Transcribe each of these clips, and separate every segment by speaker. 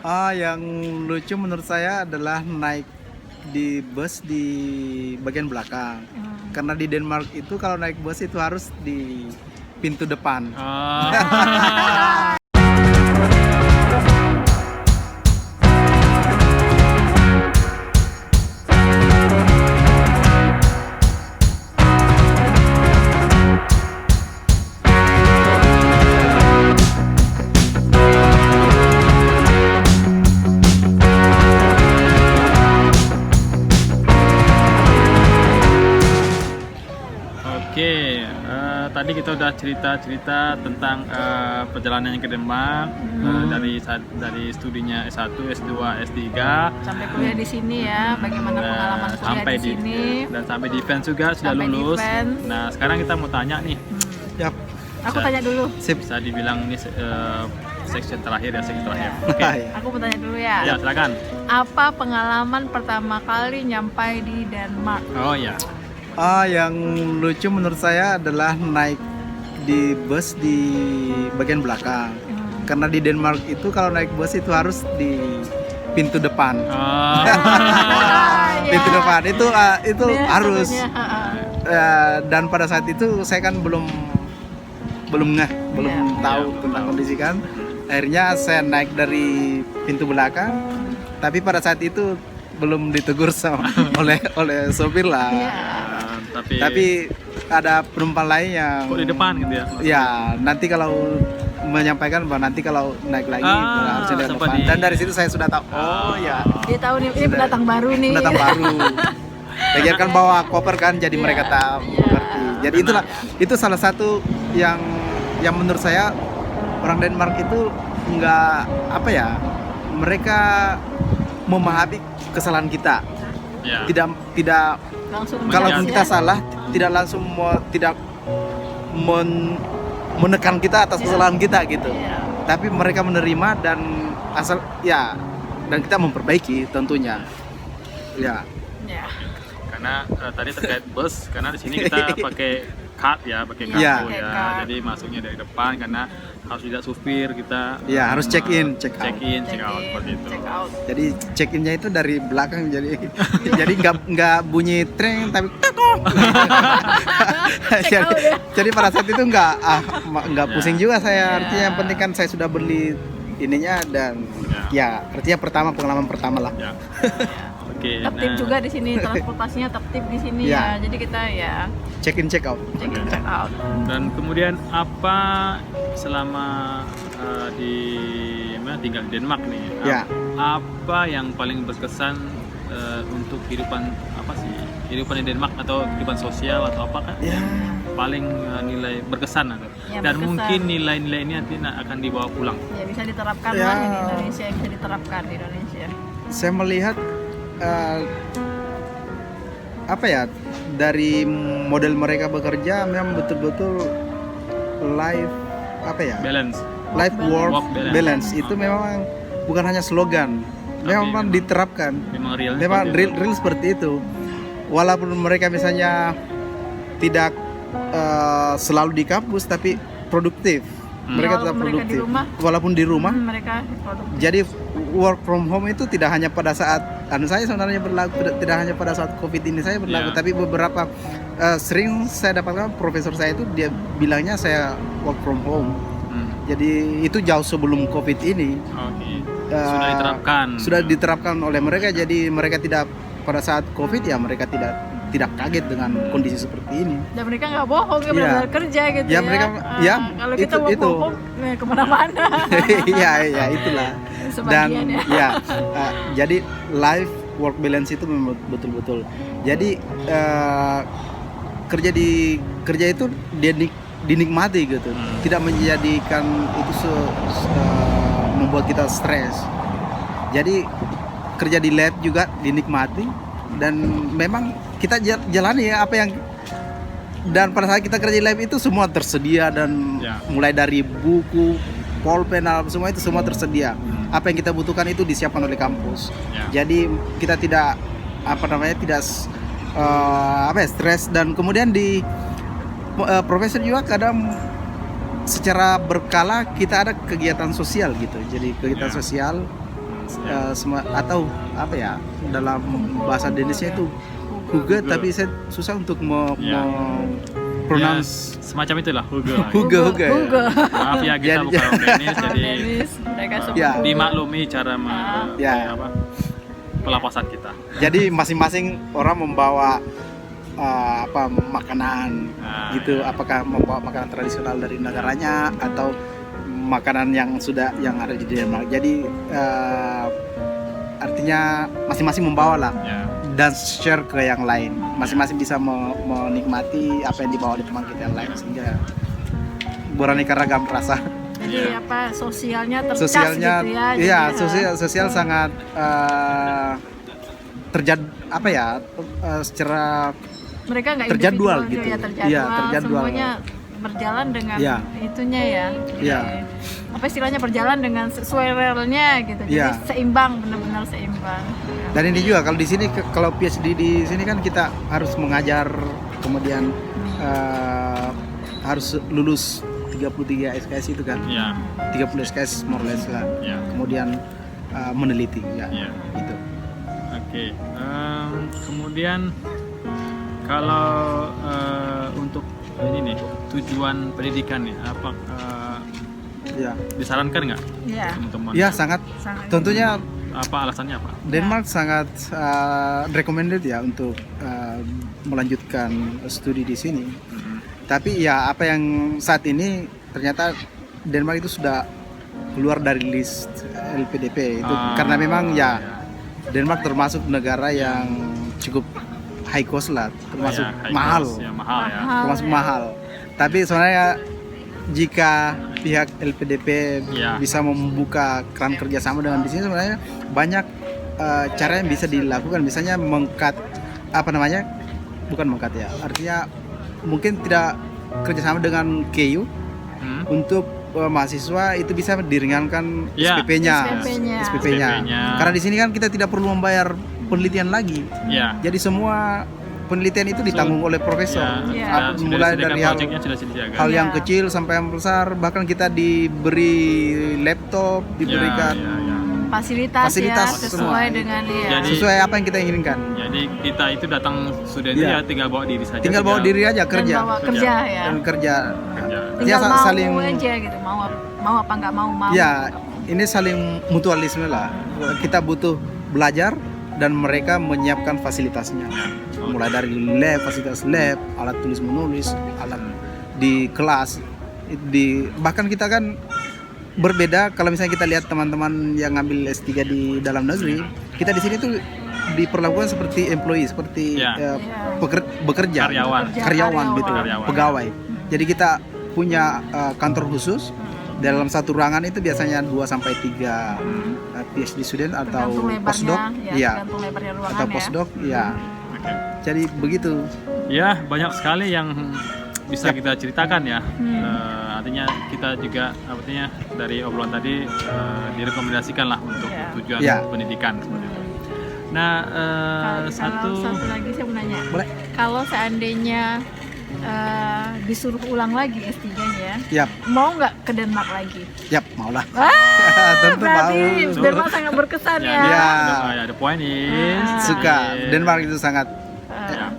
Speaker 1: Yang lucu menurut saya adalah naik di bus di bagian belakang. Karena di Denmark itu kalau naik bus itu harus di pintu depan.
Speaker 2: Oke, tadi kita udah cerita-cerita tentang perjalanannya ke Denmark, dari studinya S1, S2, S3
Speaker 3: Sampai kuliah di sini ya, bagaimana pengalaman kuliah
Speaker 2: sampai
Speaker 3: di sini.
Speaker 2: dan sampai defense juga sudah
Speaker 3: Sampai
Speaker 2: lulus.
Speaker 3: defense.
Speaker 2: Nah, sekarang kita mau tanya nih,
Speaker 1: Yap.
Speaker 3: Aku tanya dulu.
Speaker 1: Sip.
Speaker 2: bisa dibilang ini section terakhir ya, section terakhir. Oke.
Speaker 3: Aku mau tanya dulu ya.
Speaker 2: Ya, silakan.
Speaker 3: Apa pengalaman pertama kali nyampai di Denmark?
Speaker 2: Oh ya.
Speaker 1: Yang lucu menurut saya adalah naik di bus di bagian belakang. Karena di Denmark itu kalau naik bus itu harus di pintu depan. Pintu depan itu
Speaker 3: Ini
Speaker 1: harus.
Speaker 3: satunya,
Speaker 1: Dan pada saat itu saya kan belum
Speaker 3: Iya.
Speaker 1: tahu
Speaker 2: Iya,
Speaker 1: tentang
Speaker 2: tahu.
Speaker 1: kondisi kan. Akhirnya saya naik dari pintu belakang. Tapi pada saat itu belum ditegur oleh sopir lah.
Speaker 3: Iya.
Speaker 1: Tapi ada penumpang lain yang
Speaker 2: Kok di depan gitu ya?
Speaker 1: ya nanti kalau menyampaikan bahwa nanti kalau naik lagi harusnya di
Speaker 2: sempat
Speaker 1: depan. Dan dari situ saya sudah tahu. Oh ya,
Speaker 3: Dia tahu nih, ini pendatang baru nih.
Speaker 1: pendatang baru. Lagian kan bawa koper kan, jadi
Speaker 3: Iya,
Speaker 1: mereka tahu
Speaker 3: iya.
Speaker 1: ngerti. Jadi itu salah satu yang menurut saya orang Denmark itu nggak apa ya, mereka memahami kesalahan kita.
Speaker 2: Ya.
Speaker 1: Tidak
Speaker 3: Langsung
Speaker 1: kalau
Speaker 3: menjudge
Speaker 1: kita
Speaker 3: ya.
Speaker 1: salah tidak langsung menekan kita atas kesalahan kita gitu.
Speaker 3: Iya.
Speaker 1: Tapi mereka menerima dan dan kita memperbaiki tentunya. Ya.
Speaker 3: Ya.
Speaker 2: Karena tadi terkait bus, karena di sini kita pakai card ya, pakai kartu
Speaker 1: Iya.
Speaker 3: Pakai
Speaker 2: ya.
Speaker 3: card.
Speaker 2: Jadi masuknya dari depan karena harus tidak supir kita.
Speaker 1: Ya, harus check in, check out.
Speaker 2: check in, check out seperti itu.
Speaker 3: Check out.
Speaker 1: Jadi check innya itu dari belakang jadi nggak bunyi tring tapi
Speaker 3: Check out ya.
Speaker 1: jadi pada saat itu nggak pusing juga saya.
Speaker 3: Ya.
Speaker 1: Artinya yang penting kan saya sudah beli ininya dan ya artinya pengalaman pertama lah.
Speaker 2: Ya. Oke.
Speaker 3: Tertib juga di sini, transportasinya tertib di sini
Speaker 1: Ya.
Speaker 3: ya. Jadi kita ya
Speaker 1: Check in check out.
Speaker 3: check in check out.
Speaker 2: Dan kemudian apa selama tinggal di Denmark nih?
Speaker 1: Ya.
Speaker 2: Apa yang paling berkesan untuk kehidupan kehidupan di Denmark atau kehidupan sosial atau apa kan?
Speaker 1: Ya.
Speaker 2: Paling nilai berkesan atau
Speaker 3: Yang
Speaker 2: dan
Speaker 3: berkesan.
Speaker 2: mungkin nilai-nilai ini nanti akan dibawa pulang.
Speaker 3: Ya bisa diterapkan
Speaker 1: Ya.
Speaker 3: kan di Indonesia, bisa diterapkan di Indonesia.
Speaker 1: Saya melihat dari model mereka bekerja memang betul-betul life
Speaker 2: Balance.
Speaker 1: life work
Speaker 2: Work balance.
Speaker 1: balance itu memang bukan hanya slogan, memang diterapkan,
Speaker 2: Memang real.
Speaker 1: memang real seperti itu. Walaupun mereka misalnya tidak selalu di kampus tapi produktif, mereka tetap
Speaker 3: Walaupun mereka di
Speaker 1: produktif
Speaker 3: rumah.
Speaker 1: walaupun di rumah.
Speaker 3: Mereka produktif.
Speaker 1: Jadi work from home itu tidak hanya pada saat saya sebenarnya berlaku, tidak hanya pada saat COVID ini saya berlaku,
Speaker 2: Ya.
Speaker 1: tapi beberapa sering saya dapatkan profesor saya itu dia bilangnya saya work from home. Jadi itu jauh sebelum COVID ini.
Speaker 2: Oke. Sudah diterapkan.
Speaker 1: Sudah diterapkan oleh mereka, jadi mereka tidak pada saat COVID ya mereka tidak kaget dengan kondisi seperti ini.
Speaker 3: Dan mereka nggak bohong ya,
Speaker 1: Iya.
Speaker 3: benar-benar kerja gitu
Speaker 1: Ya,
Speaker 3: ya.
Speaker 1: mereka-
Speaker 3: Ah,
Speaker 1: ya,
Speaker 3: kalau kita
Speaker 1: itu-
Speaker 3: mau bohong kemana-mana.
Speaker 1: Iya itulah. Dan
Speaker 3: Sebagian ya.
Speaker 1: ya jadi life work balance itu memang betul-betul. Jadi kerja itu dinikmati gitu, tidak menjadikan itu membuat kita stres. Jadi kerja di lab juga dinikmati dan memang kita jalani ya apa yang, dan pada saat kita kerja di lab itu semua tersedia dan
Speaker 2: Ya.
Speaker 1: mulai dari buku, pulpen, semua itu semua tersedia. Apa yang kita butuhkan itu disiapkan oleh kampus.
Speaker 2: Ya.
Speaker 1: Jadi kita tidak tidak stres, dan kemudian di profesor juga kadang secara berkala kita ada kegiatan sosial gitu. Jadi kegiatan
Speaker 2: Ya.
Speaker 1: sosial atau apa ya, dalam bahasa Danish itu Huge, tapi saya susah untuk
Speaker 2: Ya.
Speaker 1: pronounce.
Speaker 2: Semacam itulah Hugo lah.
Speaker 1: Huge.
Speaker 2: Maaf ya, kita
Speaker 1: Jadi-
Speaker 2: bukan orang Danish,
Speaker 3: Orang
Speaker 2: jadi
Speaker 3: Danish, mereka sebut
Speaker 1: Ya.
Speaker 2: dimaklumi cara
Speaker 1: Ya.
Speaker 2: pelapasan kita.
Speaker 1: Jadi masing-masing orang membawa apa makanan gitu, apakah membawa makanan tradisional dari negaranya atau makanan yang ada di Denmark. Jadi artinya masing-masing membawa lah
Speaker 2: Ya.
Speaker 1: dan share ke yang lain. Masing-masing bisa menikmati apa yang dibawa oleh teman kita yang lain, sehingga beraneka ragam rasa.
Speaker 3: Jadi apa sosialnya tercas
Speaker 1: Sosialnya,
Speaker 3: gitu ya.
Speaker 1: iya,
Speaker 3: Jadi,
Speaker 1: sosial sangat terjadi apa ya, secara
Speaker 3: mereka nggak
Speaker 1: terjadwal
Speaker 3: individual
Speaker 1: gitu.
Speaker 3: ya, terjadwal,
Speaker 1: Iya, terjadwal.
Speaker 3: semuanya berjalan dengan
Speaker 1: Iya.
Speaker 3: itunya ya.
Speaker 1: Iya.
Speaker 3: Apa istilahnya, berjalan dengan sesuai relnya gitu. Jadi
Speaker 1: Iya.
Speaker 3: seimbang, benar-benar seimbang.
Speaker 1: Dan ini juga kalau di sini kalau PhD di sini kan kita harus mengajar, kemudian harus lulus 33 SKS itu kan.
Speaker 2: Ya.
Speaker 1: 30 SKS more or less lah.
Speaker 2: Ya.
Speaker 1: Kemudian meneliti ya.
Speaker 2: Ya.
Speaker 1: Gitu.
Speaker 2: Oke. Kemudian kalau untuk ini nih tujuan pendidikan nih, apa
Speaker 1: Ya.
Speaker 2: disarankan nggak
Speaker 3: Iya.
Speaker 2: teman-teman?
Speaker 1: Ya, sangat
Speaker 3: Sangat.
Speaker 1: tentunya
Speaker 2: Apa alasannya apa?
Speaker 1: Denmark sangat recommended ya untuk melanjutkan studi di sini. Tapi ya apa yang saat ini ternyata Denmark itu sudah keluar dari list LPDP itu karena memang ya Denmark termasuk negara yang cukup high cost lah, termasuk
Speaker 2: Ya, high
Speaker 1: mahal,
Speaker 2: cost, ya, mahal ya.
Speaker 1: termasuk mahal. Tapi sebenarnya jika pihak LPDP
Speaker 2: Ya.
Speaker 1: bisa membuka keran kerjasama dengan di sini, sebenarnya banyak cara yang bisa dilakukan, misalnya mengkat apa namanya, bukan mengkat ya, artinya mungkin tidak kerjasama dengan KU untuk mahasiswa itu bisa diringankan
Speaker 2: Ya.
Speaker 1: SPP-nya.
Speaker 3: SPP-nya.
Speaker 2: SPP-nya.
Speaker 1: Karena di sini kan kita tidak perlu membayar penelitian lagi.
Speaker 2: Ya.
Speaker 1: Jadi semua penelitian itu ditanggung oleh profesor.
Speaker 3: Ya.
Speaker 1: Apa- mulai dari hal
Speaker 2: sudah
Speaker 1: yang
Speaker 3: Ya.
Speaker 1: kecil sampai yang besar, bahkan kita diberi laptop, diberikan
Speaker 3: Fasilitas ya,
Speaker 1: Fasilitas
Speaker 3: sesuai
Speaker 1: semua.
Speaker 3: dengan ya.
Speaker 2: Jadi-
Speaker 1: sesuai apa yang kita inginkan.
Speaker 2: Jadi kita itu datang studi itu
Speaker 1: Ya.
Speaker 2: ya tinggal bawa diri saja.
Speaker 1: Tinggal bawa diri aja
Speaker 3: Dan
Speaker 1: kerja
Speaker 3: bawa kerja ya.
Speaker 1: dan kerja.
Speaker 2: kerja.
Speaker 3: Tinggal
Speaker 1: Ya,
Speaker 3: mau
Speaker 1: saling-
Speaker 3: aja gitu, mau apa nggak mau.
Speaker 1: Ya, ini saling mutualisme lah. Kita butuh belajar dan mereka menyiapkan fasilitasnya. Mulai dari lab, fasilitas lab, alat tulis menulis, alat di kelas, bahkan kita kan berbeda kalau misalnya kita lihat teman-teman yang ngambil S3 di dalam negeri, kita di sini tuh diperlakukan seperti employee, seperti
Speaker 2: Ya.
Speaker 1: bekerja,
Speaker 2: Karyawan.
Speaker 1: gitu,
Speaker 2: Karyawan.
Speaker 1: pegawai. Jadi kita punya kantor khusus. Dalam satu ruangan itu biasanya 2 sampai 3 PhD student atau
Speaker 3: Tergantung lebarnya,
Speaker 1: postdoc,
Speaker 3: ya,
Speaker 1: ya,
Speaker 3: tergantung lebarnya ruangan
Speaker 1: atau
Speaker 3: ya.
Speaker 1: postdoc, ya.
Speaker 2: Oke.
Speaker 1: Jadi begitu.
Speaker 2: Ya, banyak sekali yang bisa kita ceritakan ya. Artinya kita juga artinya dari obrolan tadi direkomendasikan lah untuk
Speaker 3: Ya.
Speaker 2: tujuan
Speaker 1: Ya.
Speaker 2: pendidikan seperti itu. Nah,
Speaker 3: Kalau satu lagi saya mau nanya.
Speaker 1: Boleh.
Speaker 3: Kalau seandainya disuruh ulang lagi S3-nya,
Speaker 1: Yap,
Speaker 3: mau nggak ke Denmark lagi?
Speaker 1: yap, maulah.
Speaker 3: Wah,
Speaker 1: Tentu
Speaker 3: berarti
Speaker 1: mau.
Speaker 3: Denmark sangat berkesan ya.
Speaker 1: Ya.
Speaker 2: Ada poin ini.
Speaker 1: Suka. Denmark itu sangat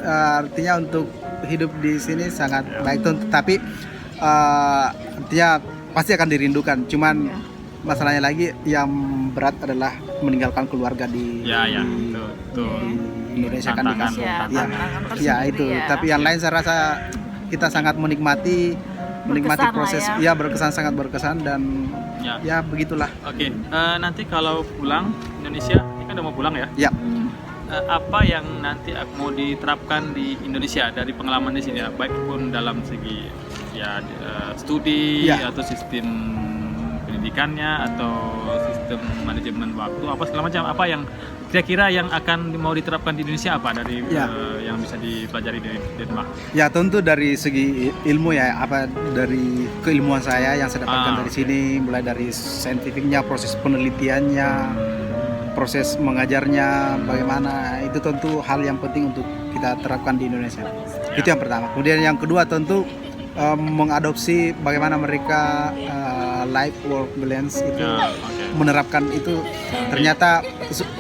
Speaker 3: Ah,
Speaker 1: artinya untuk hidup di sini sangat baik, tapi artinya pasti akan dirindukan. Cuman masalahnya lagi yang berat adalah meninggalkan keluarga di
Speaker 2: Ya,
Speaker 1: di-
Speaker 2: tuh.
Speaker 1: di Indonesia kan di
Speaker 2: Tantangan.
Speaker 1: kampung.
Speaker 3: Ya,
Speaker 1: Ya,
Speaker 3: tantangan
Speaker 1: ya
Speaker 3: tersendiri
Speaker 1: itu.
Speaker 3: ya.
Speaker 1: Tapi yang lain saya rasa kita sangat menikmati
Speaker 3: Berkesan lah
Speaker 1: proses.
Speaker 3: ya.
Speaker 1: Ya, berkesan, sangat berkesan, dan
Speaker 2: Ya.
Speaker 1: ya begitulah.
Speaker 2: Oke, nanti kalau pulang Indonesia, ini kan udah mau pulang ya.
Speaker 1: Ya.
Speaker 2: Apa yang nanti mau diterapkan di Indonesia dari pengalaman di sini ya, baik pun dalam segi ya studi
Speaker 1: Ya.
Speaker 2: atau sistem pendidikannya atau sistem manajemen waktu apa segala macam, apa yang kira-kira yang akan mau diterapkan di Indonesia, apa dari
Speaker 1: Ya.
Speaker 2: yang bisa dipelajari dari Denmark?
Speaker 1: Ya, tentu dari segi ilmu ya, apa dari keilmuan saya yang saya dapatkan dari sini, mulai dari saintifiknya, proses penelitiannya, proses mengajarnya bagaimana, itu tentu hal yang penting untuk kita terapkan di Indonesia. Itu yang pertama. Kemudian yang kedua tentu mengadopsi bagaimana mereka life work balance itu
Speaker 2: Ya, oke.
Speaker 1: menerapkan itu ternyata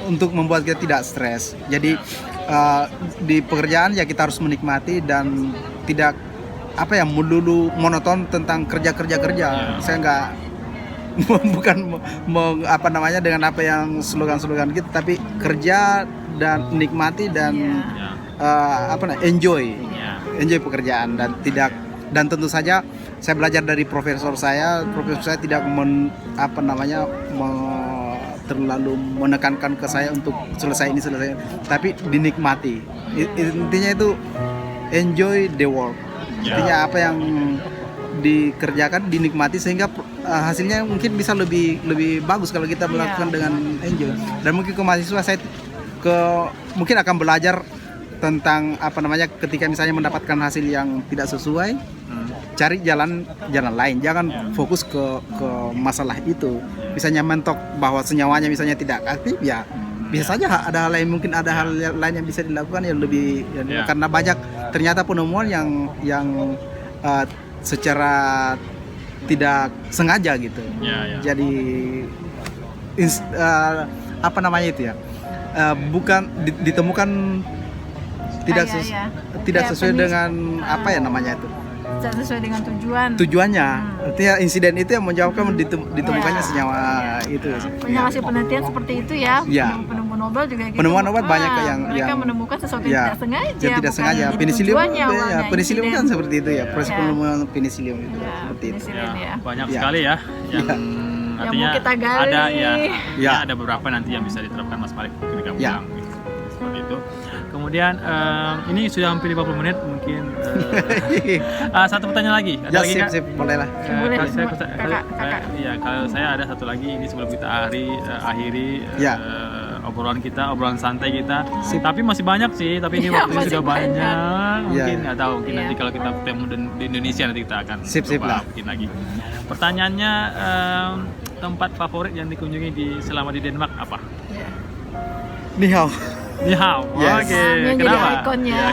Speaker 1: untuk membuat kita tidak stres. Jadi di pekerjaan ya kita harus menikmati dan tidak melulu monoton tentang kerja. Saya nggak bukan dengan apa yang slogan gitu, tapi kerja dan nikmati dan enjoy pekerjaan dan tentu saja saya belajar dari profesor saya tidak terlalu menekankan ke saya untuk selesai, tapi dinikmati. Intinya itu enjoy the work. Intinya apa yang dikerjakan dinikmati sehingga hasilnya mungkin bisa lebih bagus kalau kita melakukan dengan enjoy. Dan mungkin ke mahasiswa saya mungkin akan belajar tentang ketika misalnya mendapatkan hasil yang tidak sesuai, cari jalan lain, jangan fokus ke masalah itu. Misalnya mentok bahwa senyawanya misalnya tidak aktif, ya bisa saja ada hal lain, mungkin ada hal lain yang bisa dilakukan yang lebih karena banyak ternyata penemuan yang secara tidak sengaja gitu. Jadi bukan ditemukan tidak sesuai dengan
Speaker 3: tidak sesuai dengan
Speaker 1: tujuannya. Artinya insiden itu yang menjawabkan ditemukannya senyawa itu.
Speaker 3: Banyak hasil penelitian seperti itu ya. Penemu Nobel juga gitu.
Speaker 1: Penemuan obat banyak yang
Speaker 3: mereka menemukan sesuatu yang tidak sengaja.
Speaker 1: Penisilium kan seperti itu ya. Proses penemuan penisilium itu seperti itu.
Speaker 2: Banyak sekali ya yang artinya
Speaker 3: kita gali.
Speaker 2: Ada beberapa nanti yang bisa diterapkan Mas Malik ketika pulang gitu. Seperti itu. Kemudian ini sudah hampir 50 menit mungkin satu pertanyaan lagi. Ada lagi nggak?
Speaker 1: Sip, boleh lah.
Speaker 2: Kalau saya ada satu lagi ini sebelum kita akhiri obrolan santai kita. Tapi masih banyak sih, tapi ini waktunya sudah banyak. Mungkin nggak tahu, mungkin nanti kalau kita ketemu di Indonesia nanti kita akan coba bikin lagi. Pertanyaannya, tempat favorit yang dikunjungi selama di Denmark apa?
Speaker 1: Ni hao.
Speaker 2: Oke. Kenapa?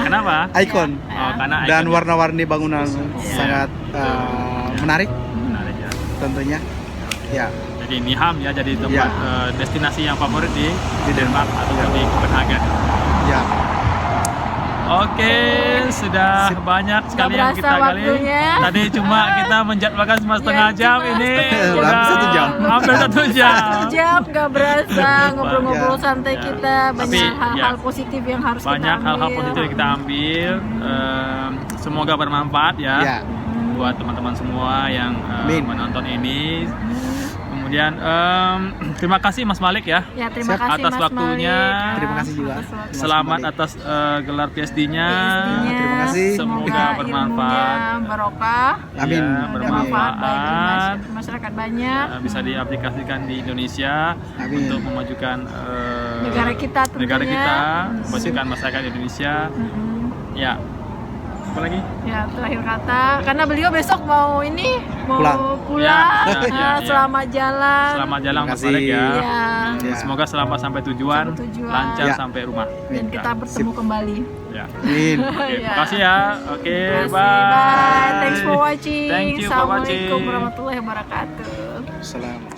Speaker 2: Kenapa?
Speaker 1: Ikon.
Speaker 2: Karena
Speaker 1: dan warna-warni bangunan sangat menarik.
Speaker 2: Menarik ya.
Speaker 1: Tentunya. Ya.
Speaker 2: Jadi Niham ya, jadi tempat destinasi yang favorit di Denmark atau di Copenhagen.
Speaker 1: Ya.
Speaker 2: Oke, sudah banyak sekali yang kita gali. Tadi cuma kita menjadwalkan cuma setengah jam, ini hampir 1 jam.
Speaker 3: 1 jam gak berasa ngobrol-ngobrol santai kita. Banyak hal-hal positif yang harus kita ambil.
Speaker 2: Banyak hal-hal positif yang kita ambil. Semoga bermanfaat ya buat teman-teman semua yang menonton ini. Kemudian terima kasih Mas Malik ya,
Speaker 3: terima kasih
Speaker 2: atas
Speaker 3: Mas
Speaker 2: waktunya.
Speaker 3: Malik.
Speaker 1: Terima kasih juga.
Speaker 2: Selamat atas gelar PhD-nya.
Speaker 1: Terima kasih.
Speaker 2: Semoga bermanfaat.
Speaker 3: Barokah.
Speaker 1: Amin.
Speaker 2: Bermanfaat
Speaker 3: bagi masyarakat banyak.
Speaker 2: Bisa diaplikasikan di Indonesia untuk memajukan
Speaker 3: negara kita tentunya.
Speaker 2: Memajukan masyarakat Indonesia. Ya. Apa lagi?
Speaker 3: Ya, terakhir kata, karena beliau besok mau pulang. Selamat jalan
Speaker 2: Mas Malik ya. Semoga selamat sampai tujuan. Lancar sampai rumah.
Speaker 3: Dan kita bertemu kembali.
Speaker 1: Amin.
Speaker 2: Terima kasih ya. Oke, bye.
Speaker 3: Thanks for watching.
Speaker 2: Thank you for watching.
Speaker 3: Assalamualaikum warahmatullahi wabarakatuh.
Speaker 1: Salam.